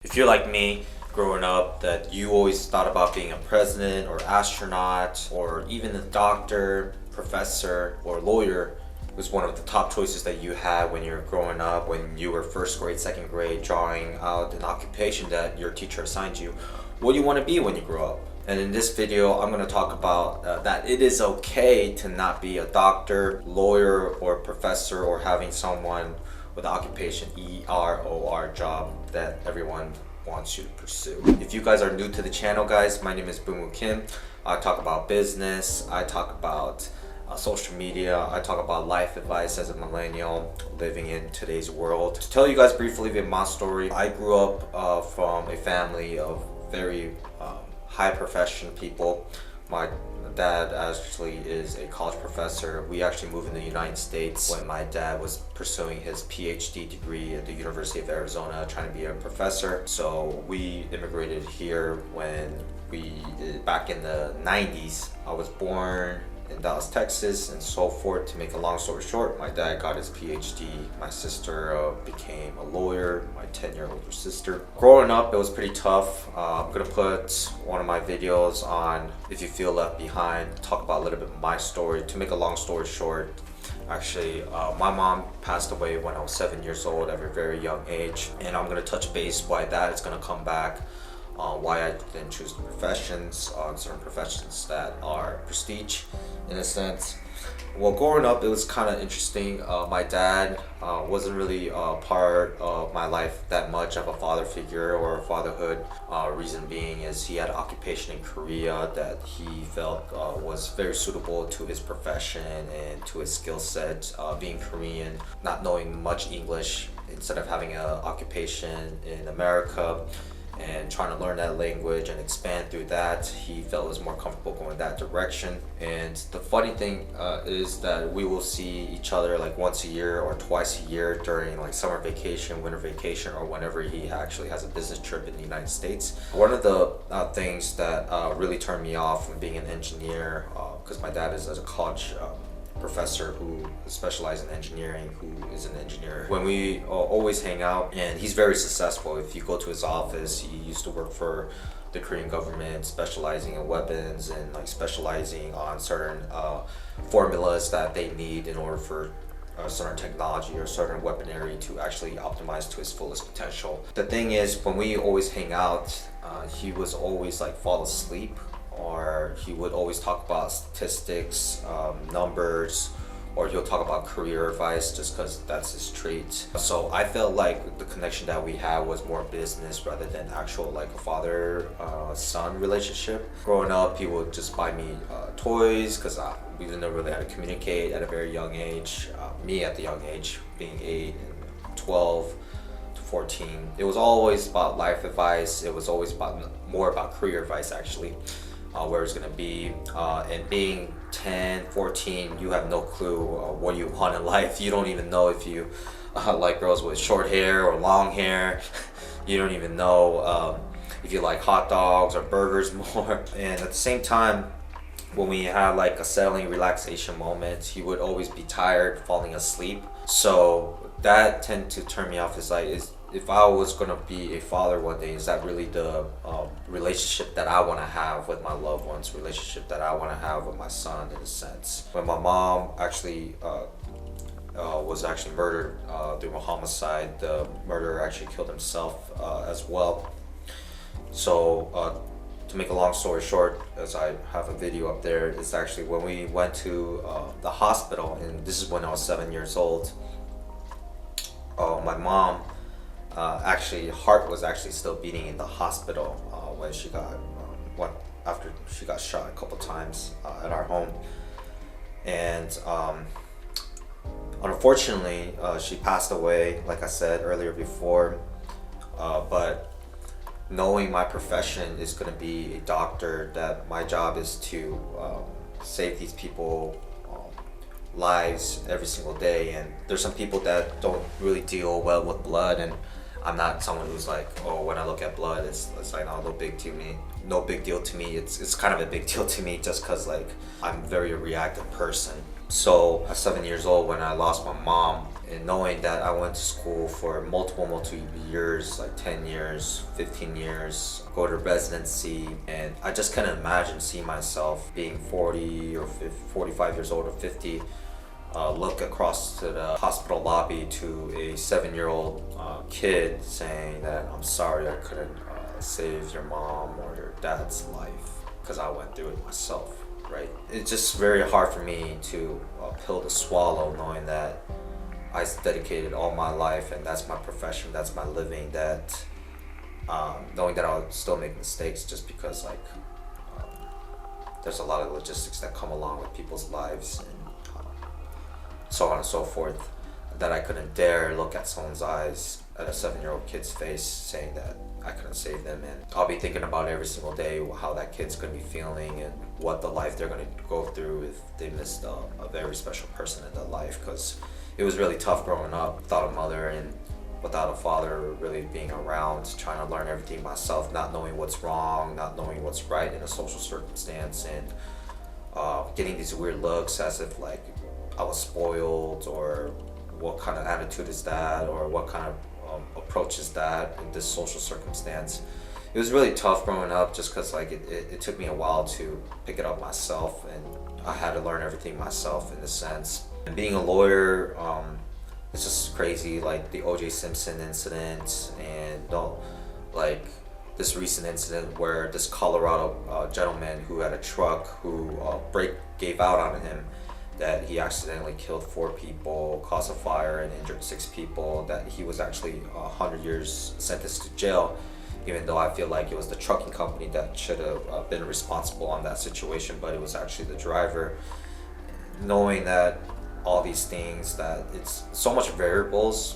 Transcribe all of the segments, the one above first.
If you're like me, growing up, that you always thought about being a president or astronaut or even a doctor, professor, or lawyer was one of the top choices that you had when you were growing up, when you were first grade, second grade, drawing out an occupation that your teacher assigned you. What do you want to be when you grow up? And in this video, I'm going to talk about that it is okay to not be a doctor, lawyer, or professor, or having someone with the occupation EROR job that everyone wants you to pursue. If you guys are new to the channel, guys, my name is Boomoo Kim. I talk about business, I talk about social media, I talk about life advice as a millennial living in today's world. To tell you guys briefly about my story, I grew up from a family of very high profession people. My dad actually is a college professor. We actually moved in the United States when my dad was pursuing his PhD degree at the University of Arizona, trying to be a professor. So we immigrated here when back in the 90s. I was born in Dallas, Texas, and so forth. To make a long story short, my dad got his PhD. My sister became a lawyer, my 10-year older sister. Growing up, it was pretty tough. I'm gonna put one of my videos on If You Feel Left Behind, talk about a little bit of my story. To make a long story short, actually, my mom passed away when I was 7 years old at a very young age, and I'm gonna touch base why that is gonna come back. Why I didn't choose the professions, certain professions that are prestige in a sense. Well, growing up, it was kind of interesting. My dad wasn't really part of my life that much of a father figure or fatherhood. Reason being is he had an occupation in Korea that he felt was very suitable to his profession and to his skill set. Being Korean, not knowing much English, instead of having an occupation in America and trying to learn that language and expand through that, he felt it was more comfortable going that direction. And the funny thing is that we will see each other like once a year or twice a year during like summer vacation, winter vacation, or whenever he actually has a business trip in the United States. One of the things that really turned me off from being an engineer, because my dad is a college professor who specializes in engineering, who is an engineer. When we always hang out, and he's very successful. If you go to his office, he used to work for the Korean government, specializing in weapons and like specializing on certain formulas that they need in order for certain technology or certain weaponry to actually optimize to his fullest potential. The thing is, when we always hang out, he was always like fall asleep, or he would always talk about statistics, numbers, or he'll talk about career advice just because that's his trait. So I felt like the connection that we had was more business rather than actual like a father-son relationship. Growing up, he would just buy me toys because we didn't know really how to communicate at a very young age. Me at the young age, being 8 and 12 to 14. It was always about life advice. It was always more about career advice actually. Where it's gonna be, and being 10, 14, you have no clue what you want in life. You don't even know if you like girls with short hair or long hair. You don't even know if you like hot dogs or burgers more. And at the same time, when we had like a settling relaxation moment, he would always be tired, falling asleep. So that tended to turn me off. If I was gonna be a father one day, is that really the relationship that I want to have with my loved ones, relationship that I want to have with my son in a sense? When my mom actually was actually murdered through a homicide, the murderer actually killed himself as well. So to make a long story short, as I have a video up there, it's actually when we went to the hospital, and this is when I was 7 years old. My mom actually heart was actually still beating in the hospital when she got after she got shot a couple times at our home. And unfortunately she passed away, like I said earlier before. But knowing my profession is going to be a doctor, that my job is to save these people lives every single day, and there's some people that don't really deal well with blood, and I'm not someone who's like, oh, when I look at blood, it's like no big to me, no big deal to me. It's kind of a big deal to me just because like I'm very a reactive person. So at 7 years old, when I lost my mom, and knowing that I went to school for multiple years, like 10 years, 15 years, go to residency, and I just couldn't imagine seeing myself being 40 or 45 years old or 50, look across to the hospital lobby to a 7-year-old kid saying that I'm sorry I couldn't save your mom or your dad's life because I went through it myself, right? It's just very hard for me to pill to swallow, knowing that I dedicated all my life and that's my profession, that's my living, that knowing that I'll still make mistakes just because like there's a lot of logistics that come along with people's lives and so on and so forth, that I couldn't dare look at someone's eyes, at a 7-year-old kid's face, saying that I couldn't save them. And I'll be thinking about every single day how that kid's gonna be feeling and what the life they're gonna go through if they missed a very special person in their life, because it was really tough growing up without a mother and without a father really being around, trying to learn everything myself, not knowing what's wrong, not knowing what's right in a social circumstance, and getting these weird looks as if like I was spoiled, or what kind of attitude is that, or what kind of approach is that in this social circumstance. It was really tough growing up just because like it took me a while to pick it up myself, and I had to learn everything myself in a sense. And being a lawyer, it's just crazy, like the O.J. Simpson incident, and like this recent incident where this Colorado gentleman who had a truck who brake gave out on him, that he accidentally killed 4 people, caused a fire, and injured 6 people, that he was actually 100 years sentenced to jail, even though I feel like it was the trucking company that should have been responsible on that situation, but it was actually the driver. Knowing that all these things, that it's so much variables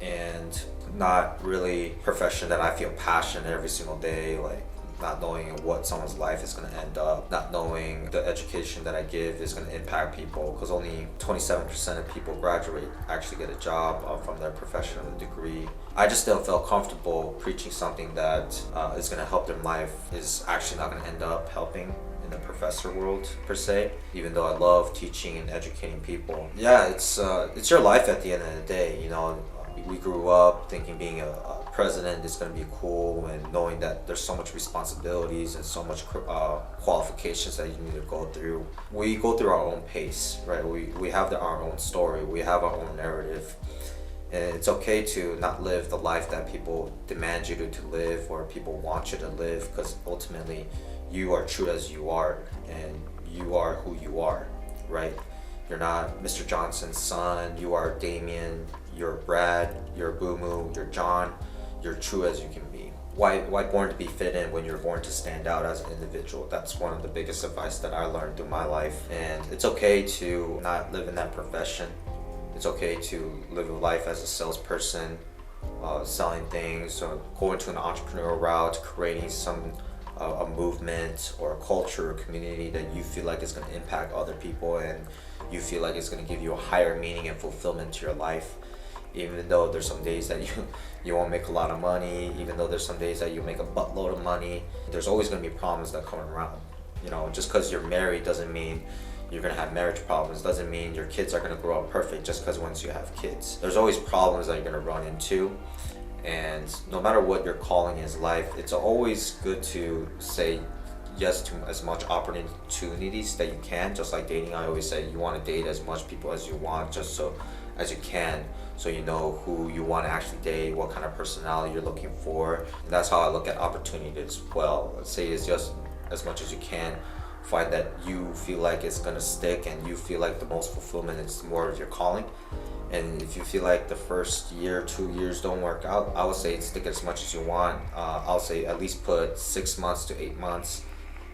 and not really profession that I feel passionate every single day, like not knowing what someone's life is going to end up, not knowing the education that I give is going to impact people, because only 27% of people graduate, actually get a job from their professional degree. I just don't feel comfortable preaching something that is going to help their life is actually not going to end up helping in the professor world per se, even though I love teaching and educating people. Yeah, it's your life at the end of the day, you know. We grew up thinking being a president is going to be cool, and knowing that there's so much responsibilities and so much qualifications that you need to go through. We go through our own pace, right? We have our own story, we have our own narrative, and it's okay to not live the life that people demand you to live or people want you to live, because ultimately you are true as you are, and you are who you are, right? You're not Mr. Johnson's son, you are Damien, you're Brad, you're Boomoo, you're John, you're true as you can be. Why born to be fit in when you're born to stand out as an individual? That's one of the biggest advice that I learned through my life. And it's okay to not live in that profession. It's okay to live a life as a salesperson, selling things, or go into an entrepreneurial route, creating a movement or a culture or community that you feel like is going to impact other people, and you feel like it's going to give you a higher meaning and fulfillment to your life. Even though there's some days that you won't make a lot of money, even though there's some days that you make a buttload of money, there's always going to be problems that come around. You know, just because you're married doesn't mean you're going to have marriage problems, doesn't mean your kids are going to grow up perfect just because once you have kids. There's always problems that you're going to run into, and no matter what your calling is life, it's always good to say yes to as much opportunities that you can. Just like dating, I always say you want to date as much people as you want, just so as you can, so you know who you want to actually date, what kind of personality you're looking for. And that's how I look at opportunity as well. Let's say it's just as much as you can. Find that you feel like it's gonna stick, and you feel like the most fulfillment is more of your calling. And if you feel like the first year, 2 years don't work out, I would say stick as much as you want. I'll say at least put 6 months to 8 months.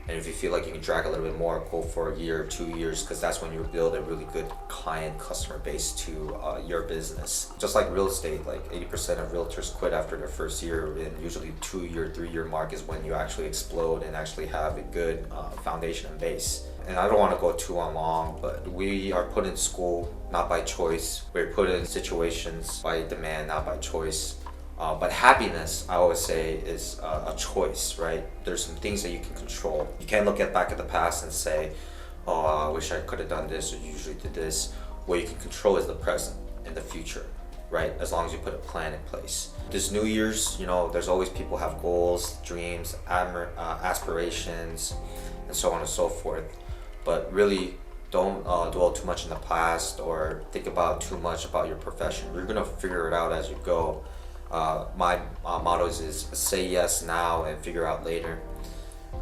And if you feel like you can drag a little bit more, go for a year or 2 years, because that's when you build a really good customer base to your business. Just like real estate, like 80% of realtors quit after their first year, and usually 2-year, 3-year mark is when you actually explode and actually have a good foundation and base. And I don't want to go too long, but we are put in school not by choice. We're put in situations by demand, not by choice. But happiness, I always say, is a choice, right? There's some things that you can control. You can't look back at the past and say, oh, I wish I could have done this or usually did this. What you can control is the present and the future, right? As long as you put a plan in place. This New Year's, there's always people have goals, dreams, aspirations, and so on and so forth. But really, don't dwell too much in the past or think about too much about your profession. You're gonna figure it out as you go. My motto is say yes now and figure out later.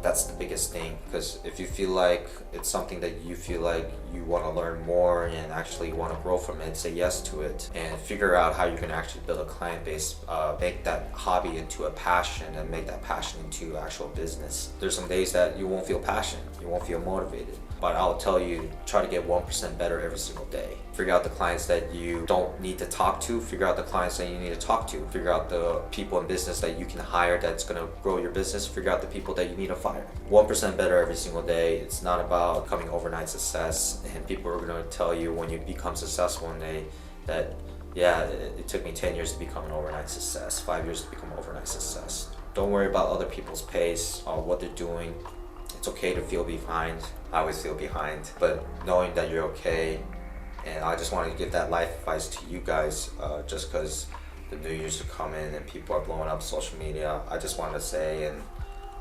That's the biggest thing, because if you feel like it's something that you feel like you want to learn more and actually want to grow from it, say yes to it and figure out how you can actually build a client base, make that hobby into a passion and make that passion into actual business. There's some days that you won't feel passion, you won't feel motivated, but I'll tell you, try to get 1% better every single day. Figure out the clients that you don't need to talk to, figure out the clients that you need to talk to, figure out the people in business that you can hire that's going to grow your business, figure out the people that you need to fire. 1% better every single day. It's not about becoming overnight success, and people are going to tell you when you become successful one day that, yeah, it took me 10 years to become an overnight success, 5 years to become an overnight success. Don't worry about other people's pace or what they're doing. It's okay to feel behind. I always feel behind, but knowing that you're okay. And I just wanted to give that life advice to you guys, just because the New Year's are coming and people are blowing up social media. I just wanted to say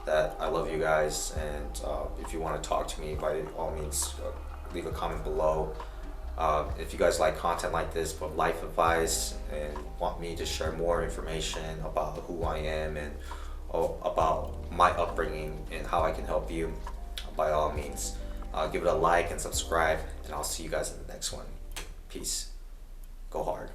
that I love you guys, and if you want to talk to me, by all means, leave a comment below. If you guys like content like this, but life advice, and want me to share more information about who I am and about my upbringing and how I can help you, by all means, give it a like and subscribe, and I'll see you guys in the next one. Peace. Go hard.